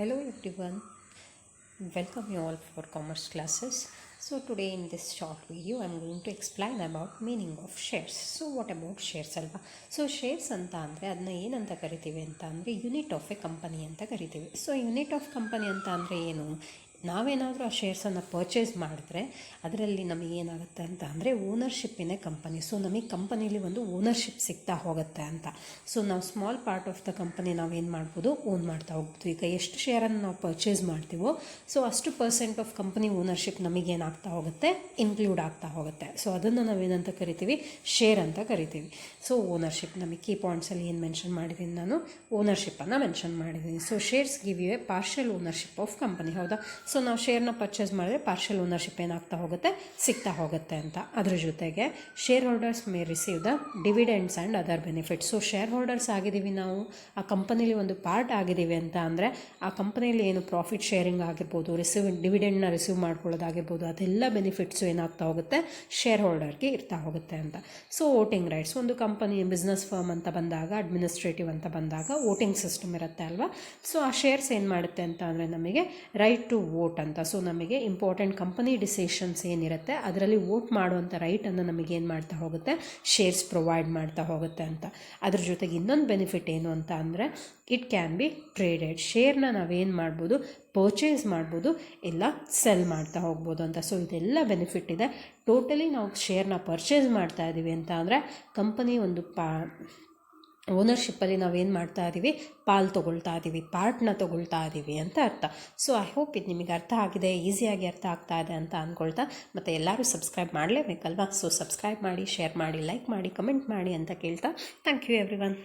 Hello everyone, welcome you all for commerce classes. So today in this short video I am going to explain about meaning of shares. So what about shares alva? So shares anta andre adna ಏನಂತ ಕರಿತೀವಿ ಅಂತ ಅಂದರೆ unit of A company ಅಂತ ಕರಿತೀವಿ. So unit of company ಅಂತ ಅಂದರೆ ಏನು, ನಾವೇನಾದರೂ ಆ ಶೇರ್ಸನ್ನು ಪರ್ಚೇಸ್ ಮಾಡಿದ್ರೆ ಅದರಲ್ಲಿ ನಮಗೆ ಏನಾಗುತ್ತೆ ಅಂತ ಅಂದರೆ ಓನರ್ಶಿಪ್ಪಿನೇ ಕಂಪನಿ. ಸೊ ನಮಗೆ ಕಂಪನಿಲಿ ಒಂದು ಓನರ್ಶಿಪ್ ಸಿಗ್ತಾ ಹೋಗುತ್ತೆ ಅಂತ. ಸೊ ನಾವು small part of the company ನಾವೇನು ಮಾಡ್ಬೋದು, ಓನ್ ಮಾಡ್ತಾ ಹೋಗ್ಬೋದು. ಈಗ ಎಷ್ಟು ಶೇರನ್ನು ನಾವು ಪರ್ಚೇಸ್ ಮಾಡ್ತೀವೋ ಸೊ ಅಷ್ಟು ಪರ್ಸೆಂಟ್ ಆಫ್ ಕಂಪನಿ ಓನರ್ಶಿಪ್ ನಮಗೇನಾಗ್ತಾ ಹೋಗುತ್ತೆ, ಇನ್ಕ್ಲೂಡ್ ಆಗ್ತಾ ಹೋಗುತ್ತೆ. ಸೊ ಅದನ್ನು ನಾವೇನಂತ ಕರಿತೀವಿ, ಶೇರ್ ಅಂತ ಕರಿತೀವಿ. ಸೊ ಓನರ್ಶಿಪ್ ನಮಗೆ ಕೀ ಪಾಯಿಂಟ್ಸಲ್ಲಿ ಏನು ಮೆನ್ಷನ್ ಮಾಡಿದ್ದೀನಿ, ನಾನು ಓನರ್ಶಿಪ್ಪನ್ನು ಮೆನ್ಷನ್ ಮಾಡಿದ್ದೀನಿ. So shares give you a partial ownership of company. ಹೌದಾ? ಸೊ ನಾವು ಶೇರ್ನ ಪರ್ಚೇಸ್ ಮಾಡಿದ್ರೆ ಪಾರ್ಷಿಯಲ್ ಓನರ್ಶಿಪ್ ಏನಾಗ್ತಾ ಹೋಗುತ್ತೆ, ಸಿಗ್ತಾ ಹೋಗುತ್ತೆ ಅಂತ. ಅದ್ರ ಜೊತೆಗೆ share holders may receive the dividends and other benefits. So share holders ಆಗಿದ್ದೀವಿ ನಾವು, ಆ ಕಂಪನಿಲಿ ಒಂದು ಪಾರ್ಟ್ ಆಗಿದ್ದೀವಿ ಅಂತ ಅಂದರೆ ಆ ಕಂಪನಿಯಲ್ಲಿ ಏನು ಪ್ರಾಫಿಟ್ ಶೇರಿಂಗ್ ಆಗಿರ್ಬೋದು, ಡಿವಿಡೆಂಡ್ನ ರಿಸೀವ್ ಮಾಡ್ಕೊಳ್ಳೋದಾಗಿರ್ಬೋದು, ಅದೆಲ್ಲ ಬೆನಿಫಿಟ್ಸು ಏನಾಗ್ತಾ ಹೋಗುತ್ತೆ, ಶೇರ್ ಹೋಲ್ಡರ್ಗೆ ಇರ್ತಾ ಹೋಗುತ್ತೆ ಅಂತ. ಸೊ ವೋಟಿಂಗ್ ರೈಟ್ಸ್, ಒಂದು ಕಂಪನಿ ಬಿಸ್ನೆಸ್ ಫರ್ಮ್ ಅಂತ ಬಂದಾಗ, ಅಡ್ಮಿನಿಸ್ಟ್ರೇಟಿವ್ ಅಂತ ಬಂದಾಗ ವೋಟಿಂಗ್ ಸಿಸ್ಟಮ್ ಇರುತ್ತೆ ಅಲ್ವಾ. ಸೊ ಆ ಶೇರ್ಸ್ ಏನು ಮಾಡುತ್ತೆ ಅಂತ ಅಂದರೆ ನಮಗೆ ರೈಟ್ ಟು ವೋಟ್ ಅಂತ. ಸೊ ನಮಗೆ ಇಂಪಾರ್ಟೆಂಟ್ ಕಂಪನಿ ಡಿಸಿಷನ್ಸ್ ಏನಿರುತ್ತೆ ಅದರಲ್ಲಿ ವೋಟ್ ಮಾಡುವಂಥ ರೈಟನ್ನು ನಮಗೇನು ಮಾಡ್ತಾ ಹೋಗುತ್ತೆ, ಶೇರ್ಸ್ ಪ್ರೊವೈಡ್ ಮಾಡ್ತಾ ಹೋಗುತ್ತೆ ಅಂತ. ಅದ್ರ ಜೊತೆಗೆ ಇನ್ನೊಂದು ಬೆನಿಫಿಟ್ ಏನು ಅಂತ ಅಂದರೆ ಇಟ್ ಕ್ಯಾನ್ ಬಿ ಟ್ರೇಡೆಡ್. ಶೇರ್ನ ನಾವೇನು ಮಾಡ್ಬೋದು, ಪರ್ಚೇಸ್ ಮಾಡ್ಬೋದು, ಇಲ್ಲ ಸೆಲ್ ಮಾಡ್ತಾ ಹೋಗ್ಬೋದು ಅಂತ. ಸೊ ಇದೆಲ್ಲ ಬೆನಿಫಿಟ್ ಇದೆ. ಟೋಟಲಿ ನಾವು ಶೇರ್ನ ಪರ್ಚೇಸ್ ಮಾಡ್ತಾ ಇದ್ದೀವಿ ಅಂತ ಅಂದರೆ ಕಂಪನಿ ಒಂದು ಓನರ್ಶಿಪ್ಪಲ್ಲಿ ನಾವೇನು ಮಾಡ್ತಾ ಇದ್ದೀವಿ, ಪಾಲ್ ತೊಗೊಳ್ತಾ ಇದ್ದೀವಿ, ಪಾರ್ಟ್ನ ತೊಗೊಳ್ತಾ ಇದ್ದೀವಿ ಅಂತ ಅರ್ಥ. ಸೊ ಐ ಹೋಪ್ ಇದು ನಿಮಗೆ ಅರ್ಥ ಆಗಿದೆ, ಈಸಿಯಾಗಿ ಅರ್ಥ ಆಗ್ತಾ ಇದೆ ಅಂತ ಅಂದ್ಕೊಳ್ತಾ, ಮತ್ತು ಎಲ್ಲರೂ ಸಬ್ಸ್ಕ್ರೈಬ್ ಮಾಡಲೇಬೇಕಲ್ವಾ. ಸೊ ಸಬ್ಸ್ಕ್ರೈಬ್ ಮಾಡಿ, ಶೇರ್ ಮಾಡಿ, ಲೈಕ್ ಮಾಡಿ, ಕಮೆಂಟ್ ಮಾಡಿ ಅಂತ ಕೇಳ್ತಾ, ಥ್ಯಾಂಕ್ ಯು ಎವ್ರಿ ಒನ್.